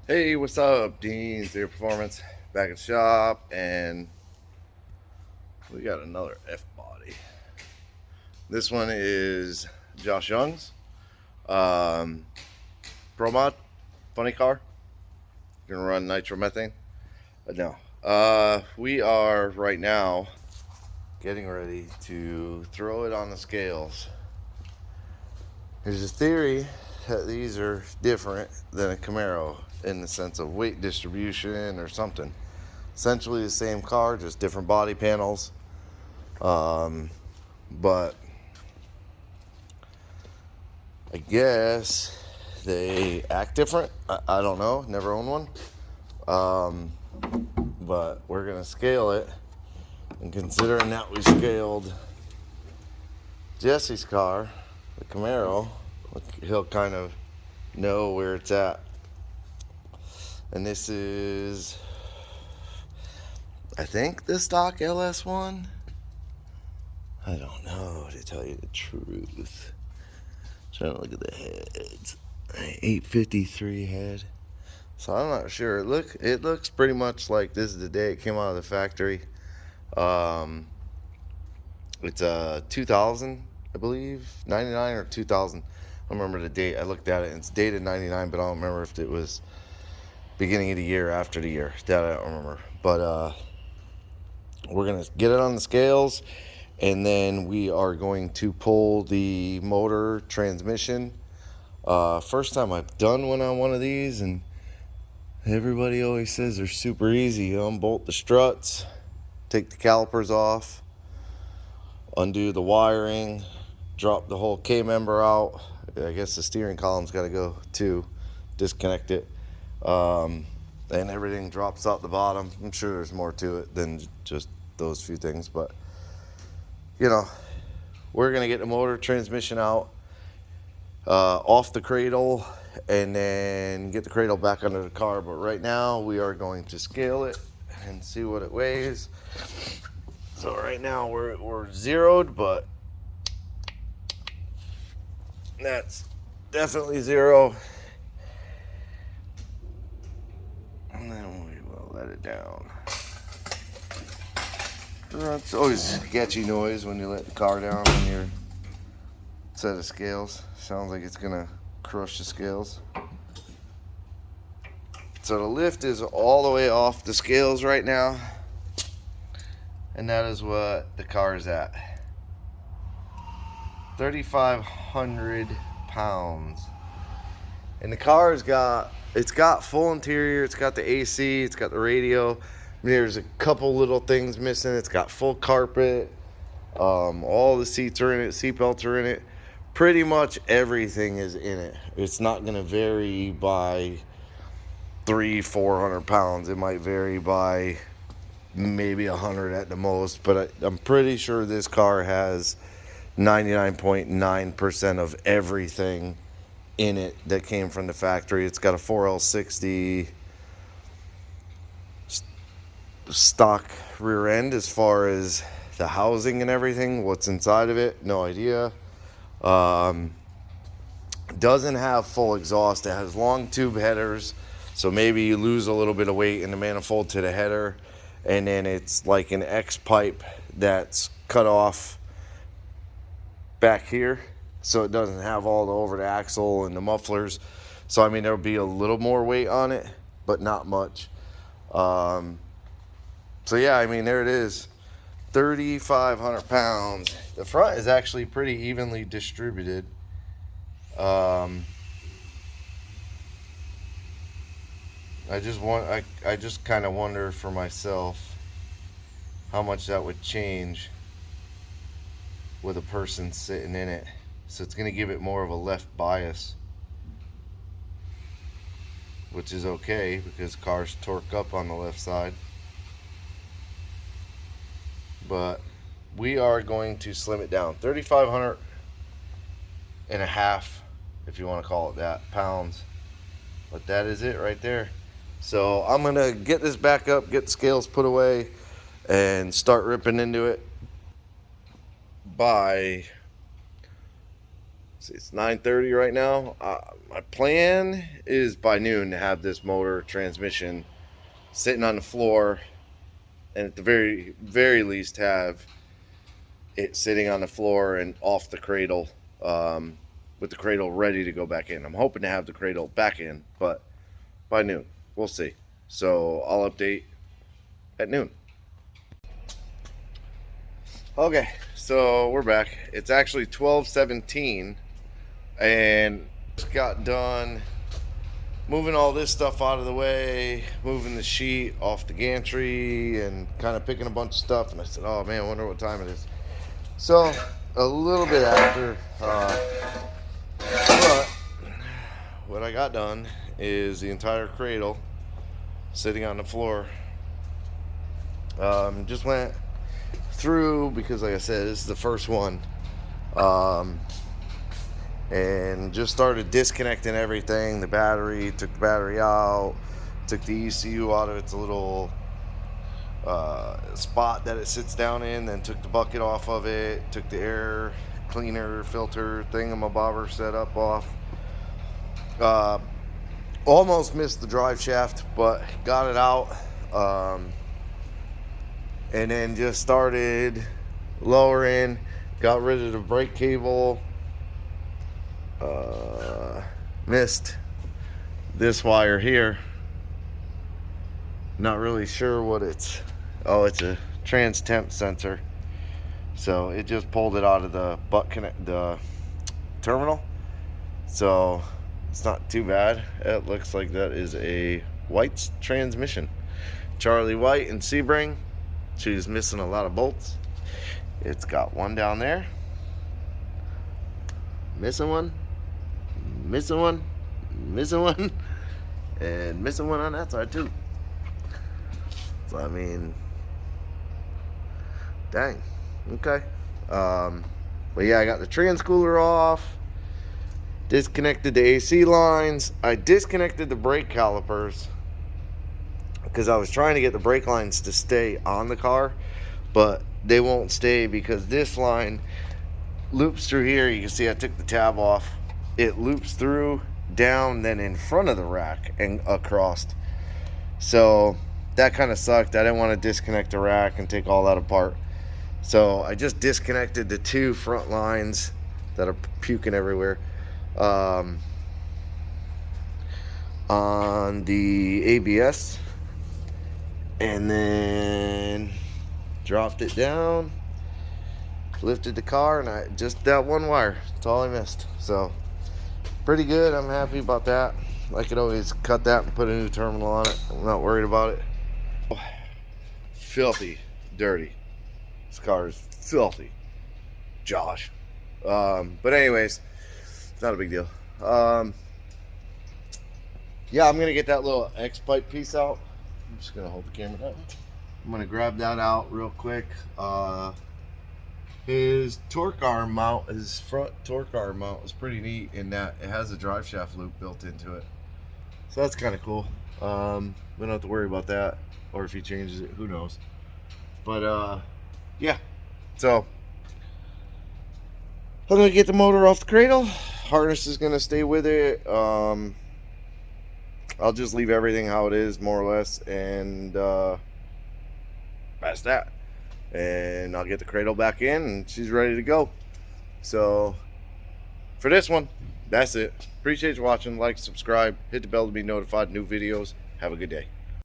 Hey, what's up? Dean's Zero Performance back at the shop, and we got another F body. This one is Josh Young's um, Pro Mod, funny car. Gonna run nitromethane, but no. We are right now getting ready to throw it on the scales. There's a theory that these are different than a Camaro in the sense of weight distribution or something. Essentially the same car, just different body panels. But I guess they act different. I don't know. Never owned one. But we're going to scale it. And considering that we scaled Jesse's car, the Camaro, he'll kind of know where it's at. And this is, I think, the stock LS1. I don't know, to tell you the truth. Trying to look at the heads. 853 head. So I'm not sure. It looks pretty much like this is the day it came out of the factory. It's a 2000, I believe, 99 or 2000. I don't remember the date. I looked at it. And it's dated 99, but I don't remember if it was beginning of the year, after the year. That I don't remember. But we're gonna get it on the scales, and then we are going to pull the motor transmission. First time I've done one on one of these, and everybody always says they're super easy. You unbolt the struts, take the calipers off, undo the wiring, drop the whole K-member out. I guess the steering column's got to go too. Disconnect it. And everything drops out the bottom. I'm sure there's more to it than just those few things, but you know, we're gonna get the motor transmission out, off the cradle, and then get the cradle back under the car. But right now we are going to scale it and see what it weighs. So right now we're zeroed, but that's definitely zero. And then we will let it down. It's always a sketchy noise when you let the car down on your set of scales. Sounds like it's gonna crush the scales. So the lift is all the way off the scales right now, and that is what the car is at. 3,500 pounds. And the car's got full interior, it's got the AC, it's got the radio. I mean, there's a couple little things missing. It's got full carpet. All the seats are in it, seatbelts are in it. Pretty much everything is in it. It's not going to vary by 300-400 pounds. It might vary by maybe 100 at the most, but I'm pretty sure this car has 99.9% of everything in it that came from the factory. It's got a 4L60 stock rear end. As far as the housing and everything, what's inside of it, no idea. Doesn't have full exhaust. It has long tube headers, so maybe you lose a little bit of weight in the manifold to the header, and then it's like an X pipe that's cut off back here, so it doesn't have all the over the axle and the mufflers. So I mean, there'll be a little more weight on it, but not much. So yeah, I mean, there it is, 3,500 pounds. The front is actually pretty evenly distributed. I just kind of wonder for myself how much that would change with a person sitting in it. So it's going to give it more of a left bias, which is okay because cars torque up on the left side. But we are going to slim it down. 3,500 and a half, if you want to call it that, pounds. But that is it right there. So I'm going to get this back up, get the scales put away, and start ripping into it by It's 9:30 right now. My plan is by noon to have this motor transmission sitting on the floor, and at the very least have it sitting on the floor and off the cradle, with the cradle ready to go back in. I'm hoping to have the cradle back in, but by noon, we'll see. So I'll update at noon. Okay, so we're back. It's actually 12:17, and just got done moving all this stuff out of the way, moving the sheet off the gantry, and kind of picking a bunch of stuff. And I said, oh man, I wonder what time it is. So a little bit after, but what I got done is the entire cradle sitting on the floor. Just went through, because like I said, this is the first one, and just started disconnecting everything. The battery, took the battery out, took the ECU out of its little spot that it sits down in, then took the bucket off of it, took the air cleaner filter thingamabobber setup off. Almost missed the drive shaft, but got it out, and then just started lowering, got rid of the brake cable, missed this wire here. Not really sure what it's a trans temp sensor, so it just pulled it out of the the terminal, so it's not too bad. It looks like that is a White's transmission, Charlie White and Sebring. She's missing a lot of bolts. It's got one down there, missing one, missing one, missing one, and missing one on that side too. So I mean, dang. Okay. But yeah, I got the transcooler off, disconnected the AC lines. I disconnected the brake calipers because I was trying to get the brake lines to stay on the car, but they won't stay because this line loops through here. You can see I took the tab off. It loops through, down, then in front of the rack and across. So that kind of sucked. I didn't want to disconnect the rack and take all that apart. So I just disconnected the two front lines that are puking everywhere on the ABS, and then dropped it down, lifted the car, and I just that one wire. That's all I missed. So pretty good. I'm happy about that. I could always cut that and put a new terminal on it. I'm not worried about it. Filthy dirty. This car is filthy, Josh. But anyways, it's not a big deal. Yeah, I'm gonna get that little X pipe piece out. I'm just gonna hold the camera down. I'm gonna grab that out real quick. His torque arm mount, his front torque arm mount is pretty neat in that it has a drive shaft loop built into it. So that's kind of cool. We don't have to worry about that, or if he changes it, who knows. But yeah, so I'm gonna get the motor off the cradle. Harness is gonna stay with it. I'll just leave everything how it is, more or less, and that's that. And I'll get the cradle back in, and she's ready to go. So for this one, that's it. Appreciate you watching. Like, subscribe, hit the bell to be notified of new videos. Have a good day.